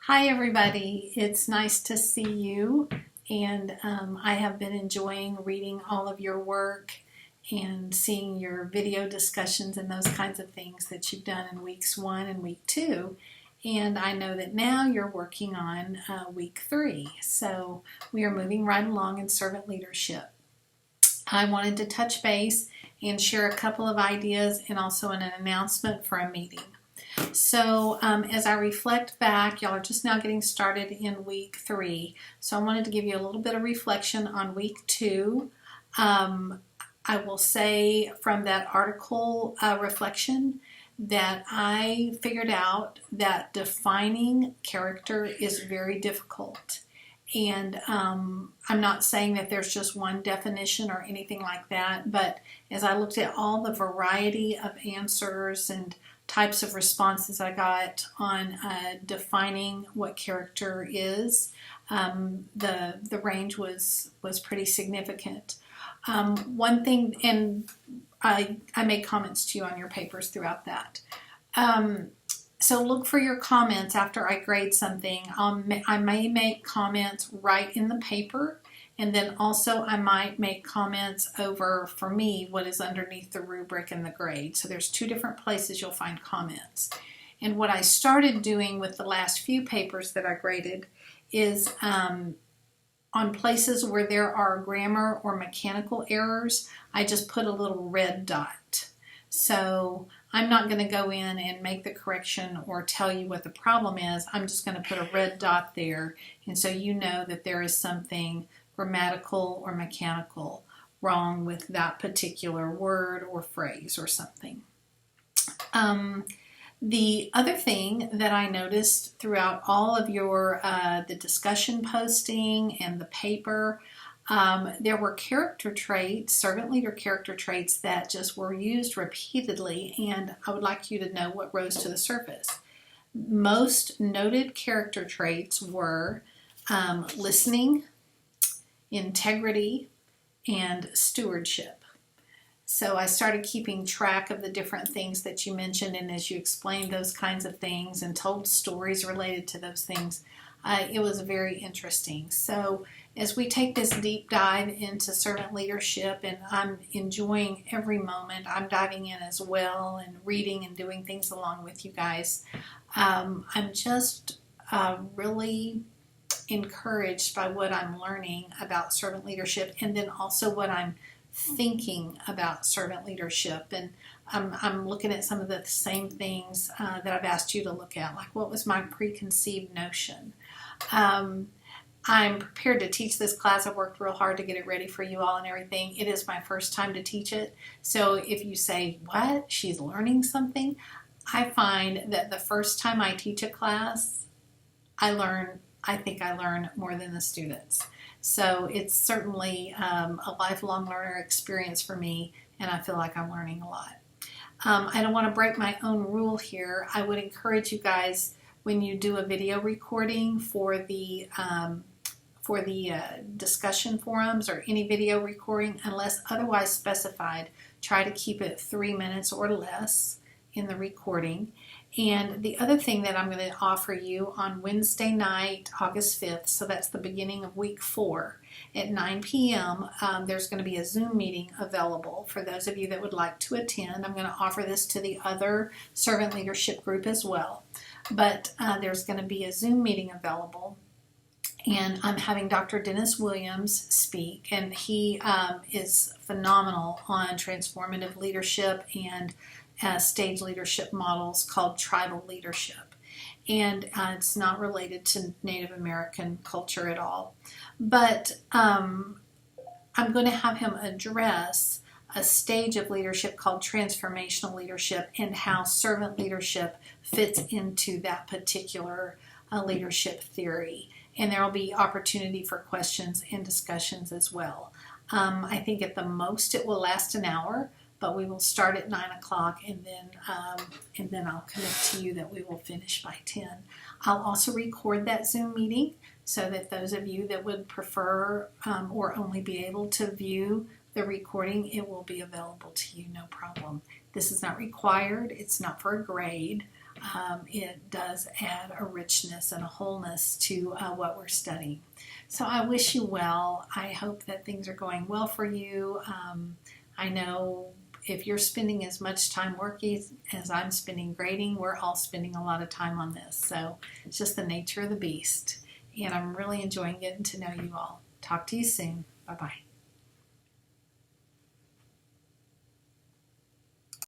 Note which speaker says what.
Speaker 1: Hi everybody, it's nice to see you, and I have been enjoying reading all of your work and seeing your video discussions and those kinds of things that you've done in weeks 1 and week 2, and I know that now you're working on week 3, so we are moving right along in servant leadership. I wanted to touch base and share a couple of ideas and also an announcement for a meeting. So as I reflect back, y'all are just now getting started in week 3. So I wanted to give you a little bit of reflection on week 2. I will say from that article reflection that I figured out that defining character is very difficult. And I'm not saying that there's just one definition or anything like that, but as I looked at all the variety of answers and types of responses I got on defining what character is, the range was pretty significant. One thing, and I made comments to you on your papers throughout that. So look for your comments after I grade something. I may make comments right in the paper, and then also I might make comments over, for me, what is underneath the rubric and the grade. So there's 2 different places you'll find comments. And what I started doing with the last few papers that I graded is on places where there are grammar or mechanical errors, I just put a little red dot. So I'm not going to go in and make the correction or tell you what the problem is. I'm just going to put a red dot there, and so you know that there is something grammatical or mechanical wrong with that particular word or phrase or something. The other thing that I noticed throughout all of your the discussion posting and the paper, there were character traits, servant leader character traits that just were used repeatedly, and I would like you to know what rose to the surface. Most noted character traits were listening, integrity, and stewardship. So I started keeping track of the different things that you mentioned, and as you explained those kinds of things and told stories related to those things, it was very interesting. So as we take this deep dive into servant leadership, and I'm enjoying every moment, I'm diving in as well and reading and doing things along with you guys. I'm just really encouraged by what I'm learning about servant leadership, and then also what I'm thinking about servant leadership. And I'm looking at some of the same things that I've asked you to look at, like what was my preconceived notion. I'm prepared to teach this class. I've worked real hard to get it ready for you all and everything. It is my first time to teach it. So if you say, what? She's learning something? I find that the first time I teach a class, I think I learn more than the students. So it's certainly a lifelong learner experience for me, and I feel like I'm learning a lot. I don't want to break my own rule here. I would encourage you guys, when you do a video recording for the discussion forums or any video recording, unless otherwise specified, try to keep it 3 minutes or less in the recording. And the other thing that I'm going to offer you on Wednesday night, August 5th, so that's the beginning of week 4, at 9 p.m., there's going to be a Zoom meeting available for those of you that would like to attend. I'm going to offer this to the other servant leadership group as well. But there's going to be a Zoom meeting available, and I'm having Dr. Dennis Williams speak, and he is phenomenal on transformative leadership and stage leadership models called tribal leadership. And it's not related to Native American culture at all. But I'm going to have him address a stage of leadership called transformational leadership and how servant leadership fits into that particular leadership theory. And there will be opportunity for questions and discussions as well. I think at the most it will last an hour, but we will start at 9 o'clock, and then I'll commit to you that we will finish by 10. I'll also record that Zoom meeting so that those of you that would prefer or only be able to view the recording, it will be available to you, no problem. This is not required. It's not for a grade. it does add a richness and a wholeness to what we're studying. So I wish you well. I hope that things are going well for you. I know if you're spending as much time working as I'm spending grading, we're all spending a lot of time on this. So it's just the nature of the beast. And I'm really enjoying getting to know you all. Talk to you soon. Bye-bye.